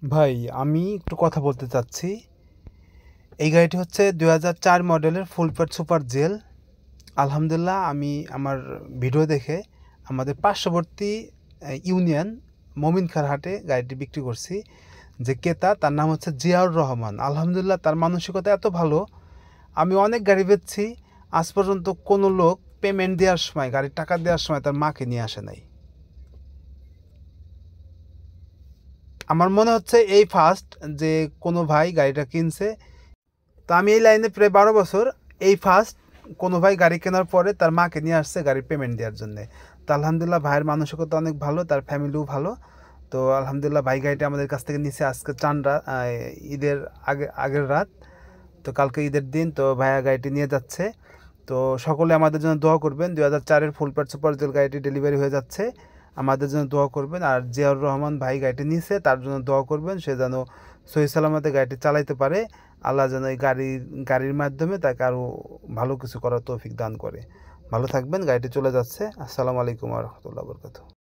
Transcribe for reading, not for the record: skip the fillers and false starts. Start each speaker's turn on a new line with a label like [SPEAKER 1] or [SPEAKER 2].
[SPEAKER 1] ভাই, আমি একটু কথা বলতে চাচ্ছি। এই গাড়িটি হচ্ছে ২০০৪ মডেলের ফুল প্যাড সুপার জেল। আলহামদুলিল্লাহ, আমি আমার ভিডিও দেখে আমাদের পার্শ্ববর্তী ইউনিয়ন মমিনখার হাটে গাড়িটি বিক্রি করছি। যে ক্রেতা তার নাম হচ্ছে জিয়াউর রহমান। আলহামদুলিল্লাহ, তার মানসিকতা এত ভালো। আমি অনেক গাড়ি বেচছি, আজ পর্যন্ত কোনো লোক পেমেন্ট দেওয়ার সময়, গাড়ির টাকা দেওয়ার সময় তার মাকে নিয়ে আসে নাই। আমার মনে হচ্ছে এই ফার্স্ট যে কোনো ভাই গাড়িটা কিনছে। তো আমি এই লাইনে প্রায় 12 বছর। এই ফার্স্ট কোনো ভাই গাড়ি কেনার পরে তার মাকে নিয়ে আসছে গাড়ির পেমেন্ট দেওয়ার জন্যে। তো আলহামদুলিল্লাহ, ভাইয়ের মানসিকতা অনেক ভালো, তার ফ্যামিলিও ভালো। তো আলহামদুলিল্লাহ, ভাই গাড়িটা আমাদের কাছ থেকে নিছে আজকে চানরা ঈদের আগের রাত। তো কালকে ঈদের দিন, তো ভাইয়া গাড়িটি নিয়ে যাচ্ছে। তো সকলে আমাদের জন্য দোয়া করবেন। ২০০৪-এর ফুল প্যাড সুপার জেল গাড়িটি ডেলিভারি হয়ে যাচ্ছে, আমাদের জন্য দোয়া করবেন। আর জিয়াউর রহমান ভাই গাড়িটি নিছে, তার জন্য দোয়া করবেন, সে যেন সহি সালামতে গাড়িটি চালাইতে পারে। আল্লাহ যেন এই গাড়ির মাধ্যমে তাকে আরও ভালো কিছু করার তৌফিক দান করে। ভালো থাকবেন। গাড়িটি চলে যাচ্ছে। আসসালামু আলাইকুম ওয়া রাহমাতুল্লাহি ওয়া বারাকাতুহু।